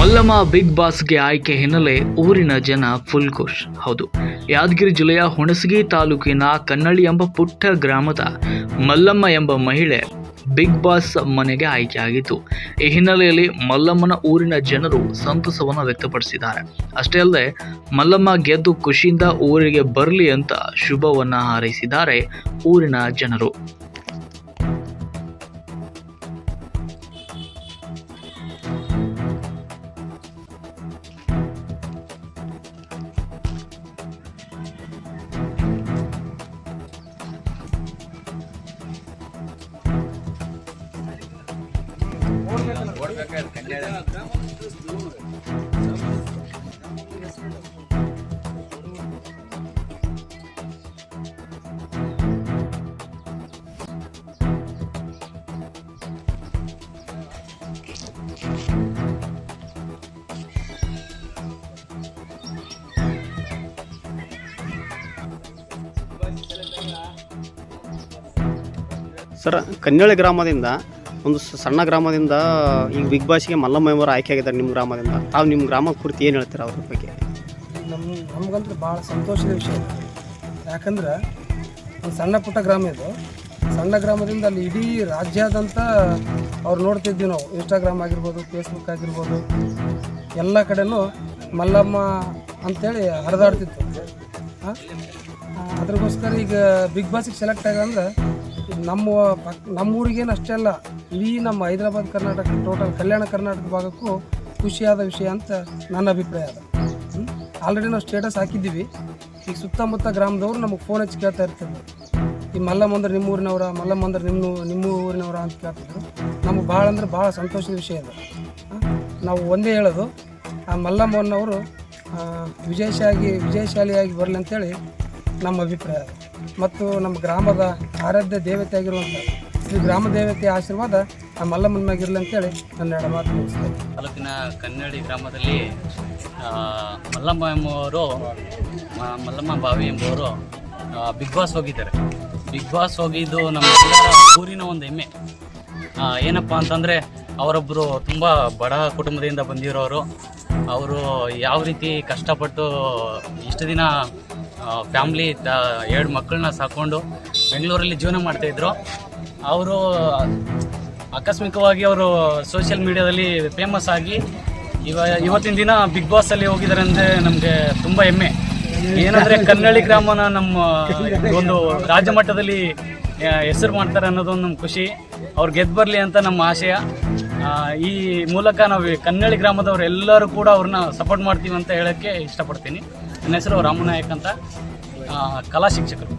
Mallamma big ಬಾಸ್ಗೆ ಆಯ್ಕೆ ಹಿನ್ನೆಲೆ ಊರಿನ ಜನ ಫುಲ್ ಖುಷ್. ಹೌದು, ಯಾದಗಿರಿ ಜಿಲ್ಲೆಯ ಹುಣಸಗಿ ತಾಲೂಕಿನ ಕನ್ನಳ್ಳಿ ಎಂಬ ಪುಟ್ಟ ಗ್ರಾಮದ ಮಲ್ಲಮ್ಮ ಎಂಬ ಮಹಿಳೆ ಬಿಗ್ ಬಾಸ್ ಮನೆಗೆ ಆಯ್ಕೆಯಾಗಿತ್ತು. ಈ ಹಿನ್ನೆಲೆಯಲ್ಲಿ ಮಲ್ಲಮ್ಮನ ಊರಿನ ಜನರು ಸಂತಸವನ್ನು ವ್ಯಕ್ತಪಡಿಸಿದ್ದಾರೆ. ಅಷ್ಟೇ ಅಲ್ಲದೆ ಮಲ್ಲಮ್ಮ ಗೆದ್ದು ಖುಷಿಯಿಂದ ಊರಿಗೆ ಬರಲಿ ಅಂತ ಶುಭವನ್ನ ಹಾರೈಸಿದ್ದಾರೆ ಊರಿನ ಜನರು. ಸರ್, ಕನ್ನಳ್ಳಿ ಗ್ರಾಮದಿಂದ ಒಂದು ಸಣ್ಣ ಗ್ರಾಮದಿಂದ ಈಗ ಬಿಗ್ ಬಾಸ್ಗೆ ಮಲ್ಲಮ್ಮ ಎಂಬರು ಆಯ್ಕೆ ಆಗಿದ್ದಾರೆ ನಿಮ್ಮ ಗ್ರಾಮದಿಂದ. ತಾವು ನಿಮ್ಮ ಗ್ರಾಮ ಕುರಿತು ಏನು ಹೇಳ್ತೀರಾ ಅವ್ರ ಬಗ್ಗೆ? ನಮಗಂತೂ ಭಾಳ ಸಂತೋಷದ ವಿಷಯ. ಯಾಕಂದ್ರೆ ಒಂದು ಸಣ್ಣ ಪುಟ್ಟ ಗ್ರಾಮ ಇದು. ಸಣ್ಣ ಗ್ರಾಮದಿಂದ ಅಲ್ಲಿ ಇಡೀ ರಾಜ್ಯಾದ್ಯಂತ ಅವ್ರು ನೋಡ್ತಿದ್ವಿ ನಾವು. ಇನ್ಸ್ಟಾಗ್ರಾಮ್ ಆಗಿರ್ಬೋದು, ಫೇಸ್ಬುಕ್ ಆಗಿರ್ಬೋದು, ಎಲ್ಲ ಕಡೆನೂ ಮಲ್ಲಮ್ಮ ಅಂಥೇಳಿ ಹರಿದಾಡ್ತಿತ್ತು. ಅದ್ರಗೋಸ್ಕರ ಈಗ ಬಿಗ್ ಬಾಸಿಗೆ ಸೆಲೆಕ್ಟ್ ಆಗಂದ್ರೆ ನಮ್ಮೂರಿಗೇನು ಅಷ್ಟೇ ಅಲ್ಲ, ಇಡೀ ನಮ್ಮ ಹೈದರಾಬಾದ್ ಕರ್ನಾಟಕ, ಟೋಟಲ್ ಕಲ್ಯಾಣ ಕರ್ನಾಟಕ ಭಾಗಕ್ಕೂ ಖುಷಿಯಾದ ವಿಷಯ ಅಂತ ನನ್ನ ಅಭಿಪ್ರಾಯ ಅದ. ಆಲ್ರೆಡಿ ನಾವು ಸ್ಟೇಟಸ್ ಹಾಕಿದ್ದೀವಿ. ಈಗ ಸುತ್ತಮುತ್ತ ಗ್ರಾಮದವ್ರು ನಮಗೆ ಫೋನ್ ಹಚ್ಚಿ ಕೇಳ್ತಾ ಇರ್ತಿದ್ರು, ಈ ಮಲ್ಲಮ್ಮ ಅಂದ್ರೆ ನಿಮ್ಮ ಊರಿನವರ, ಮಲ್ಲಮ್ಮ ಅಂದ್ರೆ ನಿಮ್ಮ ಊರಿನವರ ಅಂತ ಕೇಳ್ತಿದ್ರು. ನಮಗೆ ಭಾಳ ಅಂದ್ರೆ ಭಾಳ ಸಂತೋಷದ ವಿಷಯ ಇದೆ. ನಾವು ಒಂದೇ ಹೇಳೋದು, ಆ ಮಲ್ಲಮ್ಮನವರು ವಿಜಯಶಾಲಿಯಾಗಿ ಬರಲಿ ಅಂತೇಳಿ ನಮ್ಮ ಅಭಿಪ್ರಾಯ. ಮತ್ತು ನಮ್ಮ ಗ್ರಾಮದ ಆರಾಧ್ಯ ದೇವತೆ ಆಗಿರುವಂಥ ಶ್ರೀ ಗ್ರಾಮ ದೇವತೆಯ ಆಶೀರ್ವಾದ ಆ ಮಲ್ಲಮ್ಮನ ಮ್ಯಾಗಿರಲಿ ಅಂತೇಳಿ ನನ್ನ ಎರಡು ಮಾತು ಮುಗಿಸ್ತೇನೆ. ತಾಲೂಕಿನ ಕನ್ನಳ್ಳಿ ಗ್ರಾಮದಲ್ಲಿ ಮಲ್ಲಮ್ಮ ಎಂಬುವರು, ಮಲ್ಲಮ್ಮ ಬಾವಿ ಎಂಬುವರು ಬಿಗ್ ಬಾಸ್ ಹೋಗಿದ್ದಾರೆ. ಬಿಗ್ ಬಾಸ್ ಹೋಗಿದ್ದು ನಮ್ಮ ಊರಿನ ಒಂದು ಹೆಮ್ಮೆ. ಏನಪ್ಪ ಅಂತಂದರೆ, ಅವರೊಬ್ಬರು ತುಂಬ ಬಡ ಕುಟುಂಬದಿಂದ ಬಂದಿರೋರು. ಅವರು ಯಾವ ರೀತಿ ಕಷ್ಟಪಟ್ಟು ಇಷ್ಟು ದಿನ ಫ್ಯಾಮ್ಲಿ 2 ಮಕ್ಕಳನ್ನ ಸಾಕೊಂಡು ಬೆಂಗಳೂರಲ್ಲಿ ಜೀವನ ಮಾಡ್ತಾಯಿದ್ರು. ಅವರು ಆಕಸ್ಮಿಕವಾಗಿ ಅವರು ಸೋಷಿಯಲ್ ಮೀಡಿಯಾದಲ್ಲಿ ಫೇಮಸ್ ಆಗಿ ಇವತ್ತಿನ ದಿನ ಬಿಗ್ ಬಾಸಲ್ಲಿ ಹೋಗಿದ್ದಾರೆ ಅಂದರೆ ನಮಗೆ ತುಂಬ ಹೆಮ್ಮೆ. ಏನಂದರೆ ಕನ್ನಳ್ಳಿ ಗ್ರಾಮನ ನಮ್ಮ ಒಂದು ರಾಜ್ಯ ಮಟ್ಟದಲ್ಲಿ ಹೆಸರು ಮಾಡ್ತಾರೆ ಅನ್ನೋದೊಂದು ನಮ್ಮ ಖುಷಿ. ಅವ್ರು ಗೆದ್ದು ಬರಲಿ ಅಂತ ನಮ್ಮ ಆಶಯ. ಈ ಮೂಲಕ ನಾವು ಕನ್ನಳ್ಳಿ ಗ್ರಾಮದವ್ರು ಎಲ್ಲರೂ ಕೂಡ ಅವ್ರನ್ನ ಸಪೋರ್ಟ್ ಮಾಡ್ತೀವಿ ಅಂತ ಹೇಳೋಕ್ಕೆ ಇಷ್ಟಪಡ್ತೀನಿ. ನನ್ನ ಹೆಸರು ರಾಮನಾಯಕ್ ಅಂತ, ಕಲಾ ಶಿಕ್ಷಕರು.